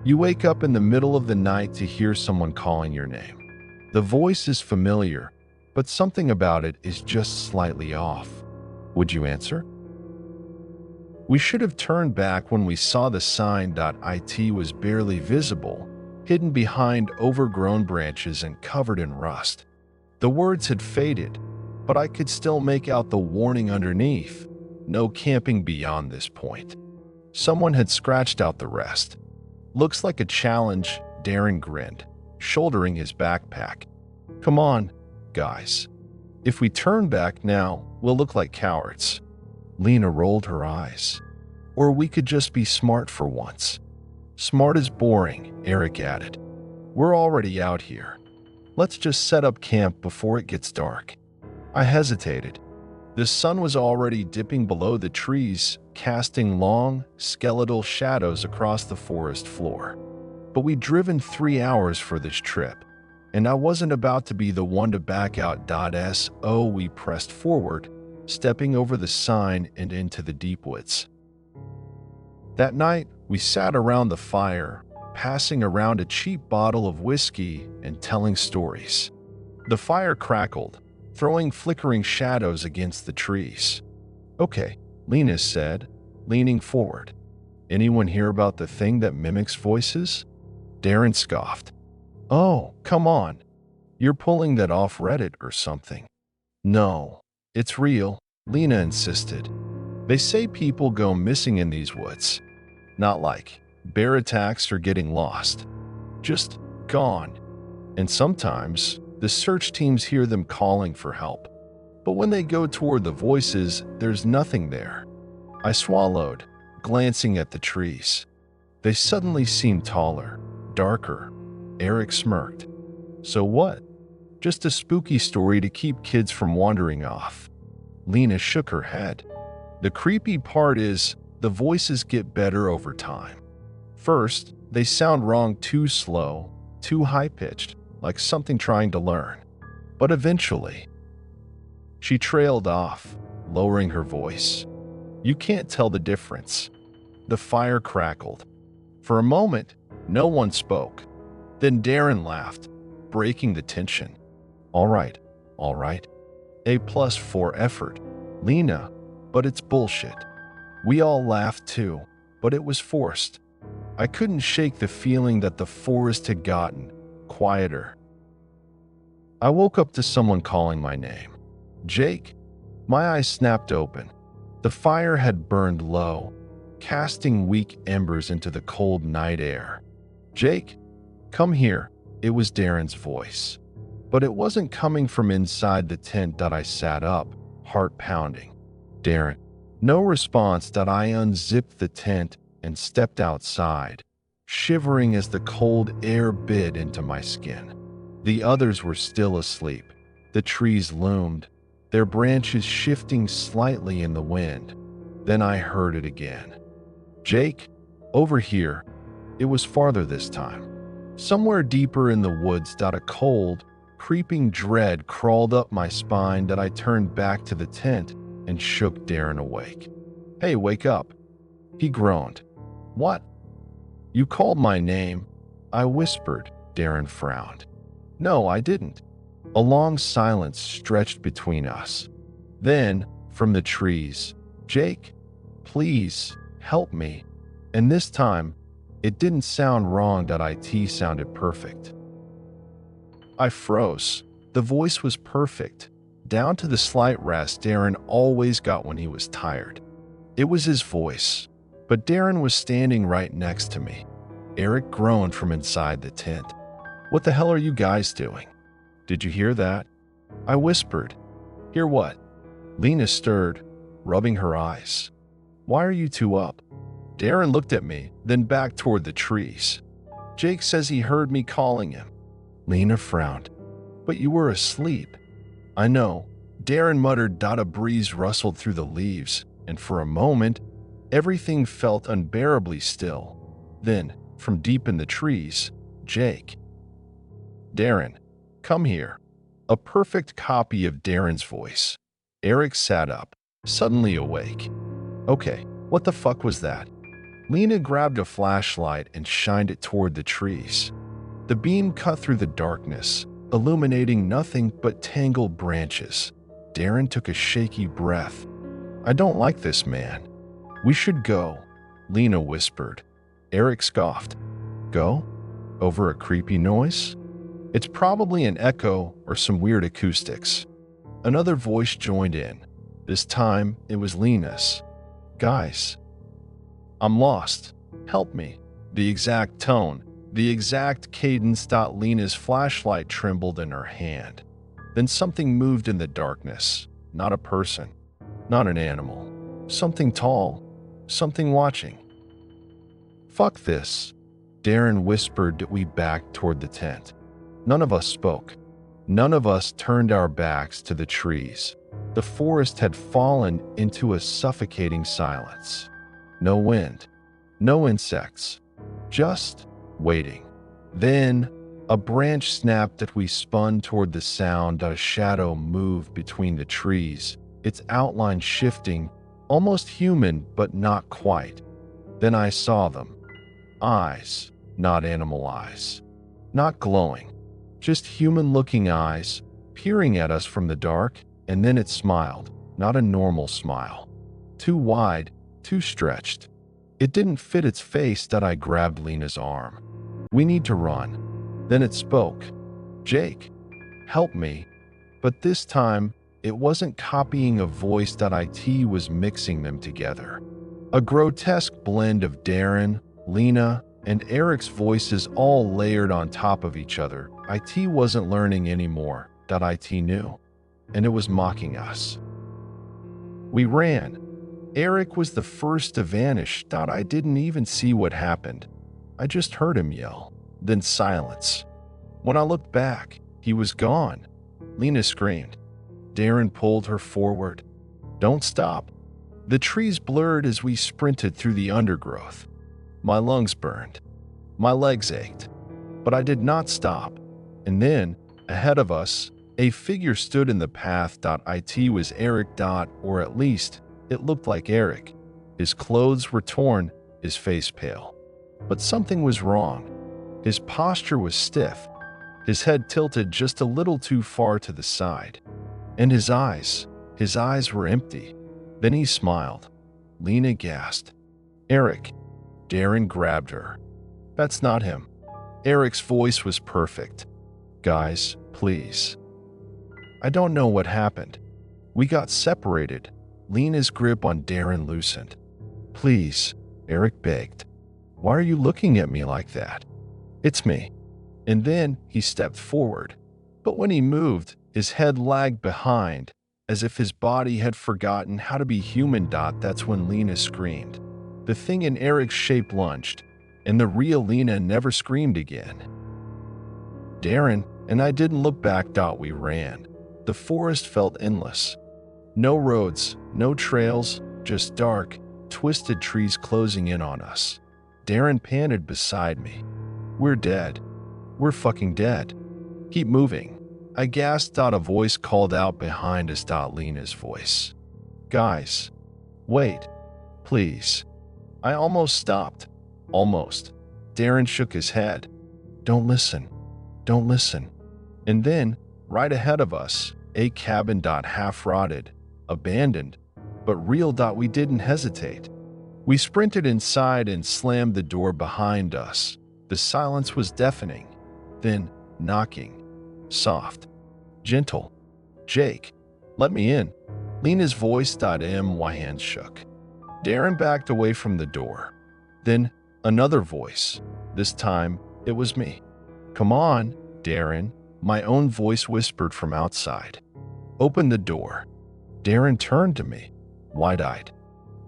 You wake up in the middle of the night to hear someone calling your name. The voice is familiar, but something about it is just slightly off. Would you answer? We should have turned back when we saw the sign. It was barely visible, hidden behind overgrown branches and covered in rust. The words had faded, but I could still make out the warning underneath. No camping beyond this point. Someone had scratched out the rest. Looks like a challenge, Darren grinned, shouldering his backpack. Come on, guys. If we turn back now, we'll look like cowards. Lena rolled her eyes. Or we could just be smart for once. Smart is boring, Eric added. We're already out here. Let's just set up camp before it gets dark. I hesitated. The sun was already dipping below the trees, casting long, skeletal shadows across the forest floor. But we'd driven 3 hours for this trip, and I wasn't about to be the one to back out. So we pressed forward, stepping over the sign and into the deep woods. That night, we sat around the fire, passing around a cheap bottle of whiskey and telling stories. The fire crackled, throwing flickering shadows against the trees. Okay, Lena said, leaning forward. Anyone hear about the thing that mimics voices? Darren scoffed. Oh, come on. You're pulling that off Reddit or something. No, it's real, Lena insisted. They say people go missing in these woods. Not like bear attacks or getting lost. Just gone. And sometimes the search teams hear them calling for help. But when they go toward the voices, there's nothing there. I swallowed, glancing at the trees. They suddenly seemed taller, darker. Eric smirked. So what? Just a spooky story to keep kids from wandering off. Lena shook her head. The creepy part is the voices get better over time. First, they sound wrong, too slow, too high-pitched, like something trying to learn. But eventually, she trailed off, lowering her voice. You can't tell the difference. The fire crackled. For a moment, no one spoke. Then Darren laughed, breaking the tension. All right. A+ for effort, Lena, but it's bullshit. We all laughed too, but it was forced. I couldn't shake the feeling that the forest had gotten quieter. I woke up to someone calling my name. Jake. My eyes snapped open. The fire had burned low, casting weak embers into the cold night air. Jake, come here. It was Darren's voice. But it wasn't coming from inside the tent. I sat up, heart pounding. Darren. No response. I unzipped the tent and stepped outside, shivering as the cold air bit into my skin. The others were still asleep. The trees loomed, their branches shifting slightly in the wind. Then I heard it again. Jake, over here. It was farther this time. Somewhere deeper in the woods. A cold, creeping dread crawled up my spine. I turned back to the tent and shook Darren awake. Hey, wake up. He groaned. What? You called my name. I whispered. Darren frowned. No, I didn't. A long silence stretched between us. Then, from the trees, Jake, please, help me. And this time, it didn't sound wrong. It sounded perfect. I froze. The voice was perfect, down to the slight rasp Darren always got when he was tired. It was his voice, but Darren was standing right next to me. Eric groaned from inside the tent. What the hell are you guys doing? Did you hear that? I whispered. Hear what? Lena stirred, rubbing her eyes. Why are you two up? Darren looked at me, then back toward the trees. Jake says he heard me calling him. Lena frowned. But you were asleep. I know. Darren muttered. A breeze rustled through the leaves, and for a moment, everything felt unbearably still. Then, from deep in the trees, Jake. Darren, come here. A perfect copy of Darren's voice. Eric sat up, suddenly awake. Okay, what the fuck was that? Lena grabbed a flashlight and shined it toward the trees. The beam cut through the darkness, illuminating nothing but tangled branches. Darren took a shaky breath. "I don't like this, man. We should go," Lena whispered. Eric scoffed. "Go? Over a creepy noise? It's probably an echo or some weird acoustics." Another voice joined in. This time, it was Lena's. "Guys, I'm lost. Help me." The exact tone, the exact cadence. Lena's flashlight trembled in her hand. Then something moved in the darkness. Not a person, not an animal. Something tall, something watching. "Fuck this," Darren whispered as we backed toward the tent. None of us spoke. None of us turned our backs to the trees. The forest had fallen into a suffocating silence. No wind, no insects, just waiting. Then, a branch snapped as we spun toward the sound. A shadow moved between the trees, its outline shifting, almost human but not quite. Then I saw them. Eyes, not animal eyes. Not glowing, just human-looking eyes, peering at us from the dark, and then it smiled, not a normal smile. Too wide, too stretched. It didn't fit its face. I grabbed Lena's arm. "We need to run." Then it spoke. "Jake, help me." But this time, it wasn't copying a voice. It was mixing them together. A grotesque blend of Darren, Lena, and Eric's voices all layered on top of each other. It wasn't learning anymore. It knew. And it was mocking us. We ran. Eric was the first to vanish. I didn't even see what happened. I just heard him yell. Then silence. When I looked back, he was gone. Lena screamed. Darren pulled her forward. "Don't stop." The trees blurred as we sprinted through the undergrowth. My lungs burned. My legs ached. But I did not stop. And then, ahead of us, a figure stood in the path. It was Eric. Or at least, it looked like Eric. His clothes were torn, his face pale. But something was wrong. His posture was stiff, his head tilted just a little too far to the side. And his eyes were empty. Then he smiled. Lena gasped. "Eric." Darren grabbed her. "That's not him." Eric's voice was perfect. "Guys, please." I don't know what happened. We got separated. Lena's grip on Darren loosened. "Please," Eric begged. "Why are you looking at me like that?" "It's me." And then he stepped forward. But when he moved, his head lagged behind, as if his body had forgotten how to be human. That's when Lena screamed. The thing in Eric's shape lunged, and the real Lena never screamed again. Darren and I didn't look back. We ran. The forest felt endless. No roads, no trails, just dark, twisted trees closing in on us. Darren panted beside me. "We're dead. We're fucking dead. Keep moving." I gasped. A voice called out behind us. Lena's voice. "Guys, wait, please." I almost stopped. Almost. Darren shook his head. "Don't listen. Don't listen." And then, right ahead of us, a cabin. Half rotted, abandoned, but real. We didn't hesitate. We sprinted inside and slammed the door behind us. The silence was deafening. Then, knocking. Soft. Gentle. "Jake, let me in." Lena's voice. My hands shook. Darren backed away from the door. Then, another voice. This time, it was me. "Come on, Darren," my own voice whispered from outside. "Open the door." Darren turned to me, wide-eyed.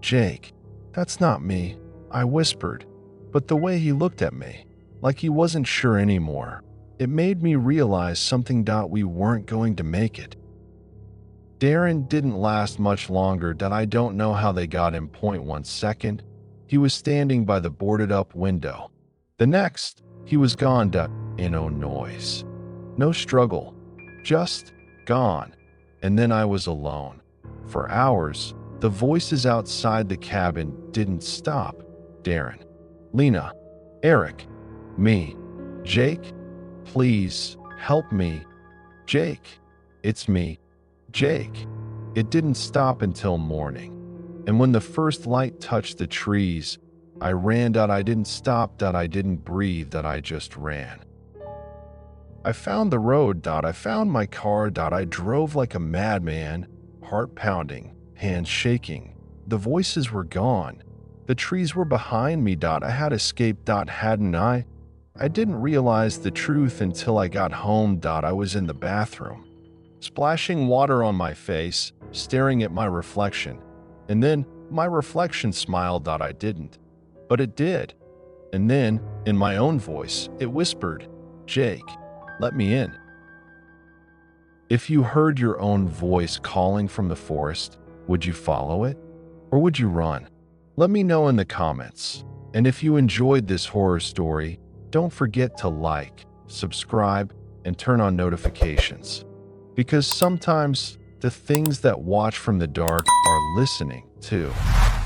"Jake, that's not me," I whispered. But the way he looked at me, like he wasn't sure anymore, it made me realize something. We weren't going to make it. Darren didn't last much longer. I don't know how they got him. 1 second, he was standing by the boarded-up window. The next, he was gone. No noise. No struggle. Just gone. And then I was alone. For hours, the voices outside the cabin didn't stop. Darren, Lena, Eric, me, Jake, please help me. Jake, it's me, Jake. It didn't stop until morning. And when the first light touched the trees, I ran. I didn't stop. I didn't breathe. I just ran. I found the road. I found my car. I drove like a madman, heart pounding, hands shaking. The voices were gone. The trees were behind me. I had escaped. Hadn't I? I didn't realize the truth until I got home. I was in the bathroom, splashing water on my face, staring at my reflection. And then my reflection smiled. I didn't, but it did. And then, in my own voice, it whispered, Jake, let me in. If you heard your own voice calling from the forest, would you follow it? Or would you run? Let me know in the comments. And if you enjoyed this horror story, don't forget to like, subscribe, and turn on notifications. Because sometimes the things that watch from the dark are listening too.